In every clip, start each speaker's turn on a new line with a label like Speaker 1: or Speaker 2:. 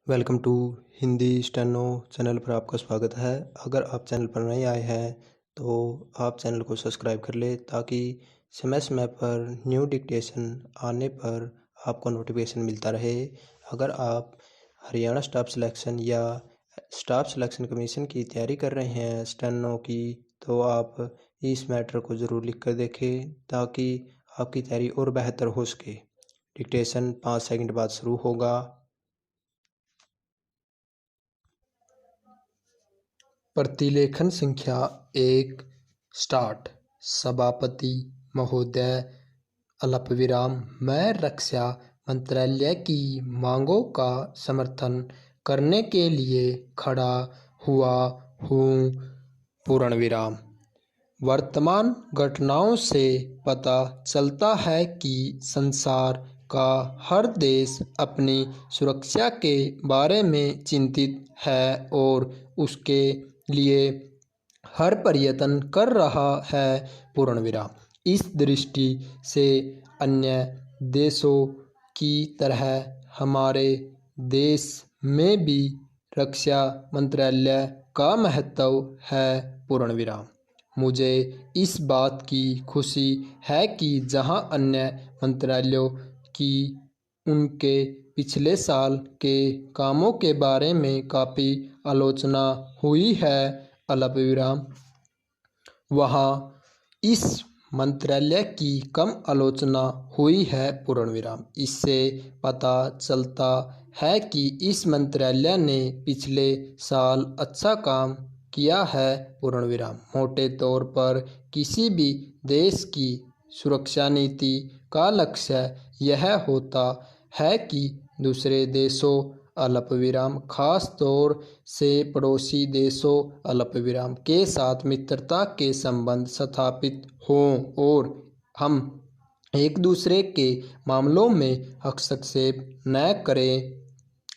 Speaker 1: Welcome to Hindi steno channel पर आपका स्वागत है। अगर आप चैनल पर नए आए हैं तो आप चैनल को सब्सक्राइब कर ले ताकि समय समय पर न्यू डिक्टेशन आने पर आपको नोटिफिकेशन मिलता रहे। अगर आप हरियाणा स्टाफ सिलेक्शन या स्टाफ सिलेक्शन कमीशन की तैयारी कर रहे हैं स्टेनो की, तो आप इस मैटर को ज़रूर लिख कर देखें ताकि आपकी तैयारी और बेहतर हो सके। डिक्टेशन 5 सेकंड बाद शुरू होगा। प्रतिलेखन संख्या 1 स्टार्ट। सभापति महोदय अल्पविराम, मैं रक्षा मंत्रालय की मांगों का समर्थन करने के लिए खड़ा हुआ हूँ पूर्ण विराम। वर्तमान घटनाओं से पता चलता है कि संसार का हर देश अपनी सुरक्षा के बारे में चिंतित है और उसके लिए हर प्रयत्न कर रहा है पूर्ण विराम। इस दृष्टि से अन्य देशों की तरह हमारे देश में भी रक्षा मंत्रालय का महत्व है पूर्ण विराम। मुझे इस बात की खुशी है कि जहां अन्य मंत्रालयों की उनके पिछले साल के कामों के बारे में काफ़ी आलोचना हुई है अल्पविराम, वहाँ इस मंत्रालय की कम आलोचना हुई है पूर्ण विराम। इससे पता चलता है कि इस मंत्रालय ने पिछले साल अच्छा काम किया है पूर्ण विराम। मोटे तौर पर किसी भी देश की सुरक्षा नीति का लक्ष्य यह होता है कि दूसरे देशों अल्पविराम खास तौर से पड़ोसी देशों अल्पविराम के साथ मित्रता के संबंध स्थापित हों और हम एक दूसरे के मामलों में हस्तक्षेप न करें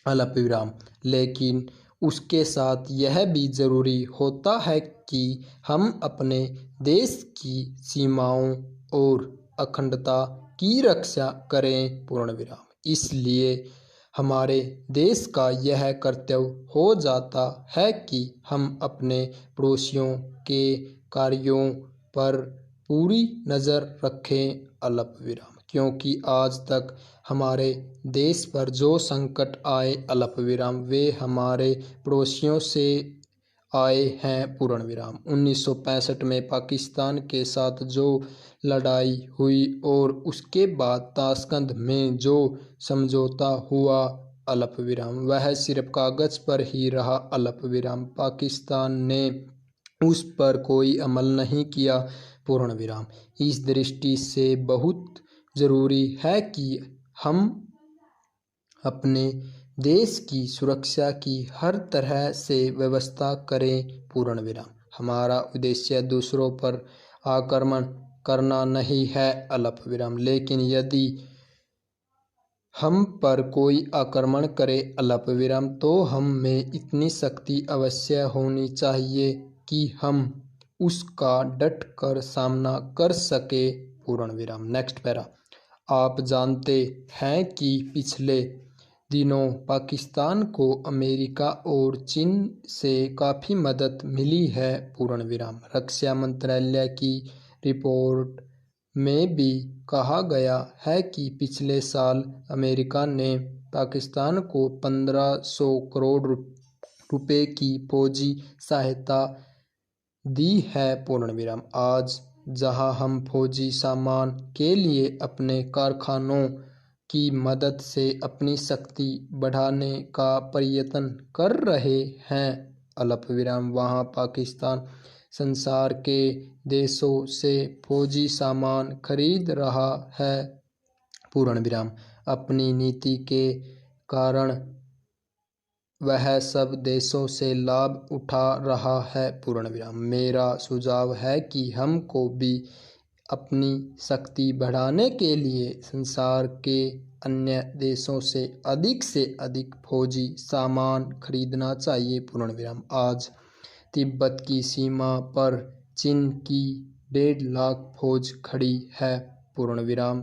Speaker 1: अल्पविराम। लेकिन उसके साथ यह भी ज़रूरी होता है कि हम अपने देश की सीमाओं और अखंडता की रक्षा करें पूर्ण विराम। इसलिए हमारे देश का यह कर्तव्य हो जाता है कि हम अपने पड़ोसियों के कार्यों पर पूरी नज़र रखें अल्पविराम, क्योंकि आज तक हमारे देश पर जो संकट आए अल्पविराम वे हमारे पड़ोसियों से आए हैं पूर्ण विराम। 1965 में पाकिस्तान के साथ जो लड़ाई हुई और उसके बाद ताशकंद में जो समझौता हुआ अल्पविराम, वह सिर्फ कागज़ पर ही रहा अल्पविराम। पाकिस्तान ने उस पर कोई अमल नहीं किया पूर्ण विराम। इस दृष्टि से बहुत ज़रूरी है कि हम अपने देश की सुरक्षा की हर तरह से व्यवस्था करें पूर्ण विराम। हमारा उद्देश्य दूसरों पर आक्रमण करना नहीं है अल्पविराम, लेकिन यदि हम पर कोई आक्रमण करे अल्पविराम तो हम में इतनी शक्ति अवश्य होनी चाहिए कि हम उसका डट कर सामना कर सके पूर्ण विराम। Next para. आप जानते हैं कि पिछले दिनों पाकिस्तान को अमेरिका और चीन से काफ़ी मदद मिली है पूर्ण विराम। रक्षा मंत्रालय की रिपोर्ट में भी कहा गया है कि पिछले साल अमेरिका ने पाकिस्तान को 1500 करोड़ रुपए की फौजी सहायता दी है पूर्ण विराम। आज जहां हम फौजी सामान के लिए अपने कारखानों की मदद से अपनी शक्ति बढ़ाने का प्रयत्न कर रहे हैं अल्पविराम, वहाँ पाकिस्तान संसार के देशों से फौजी सामान खरीद रहा है पूर्ण विराम। अपनी नीति के कारण वह सब देशों से लाभ उठा रहा है पूर्ण विराम। मेरा सुझाव है कि हमको भी अपनी शक्ति बढ़ाने के लिए संसार के अन्य देशों से अधिक फौजी सामान खरीदना चाहिए पूर्ण विराम। आज तिब्बत की सीमा पर चीन की 1.5 लाख फौज खड़ी है पूर्ण विराम।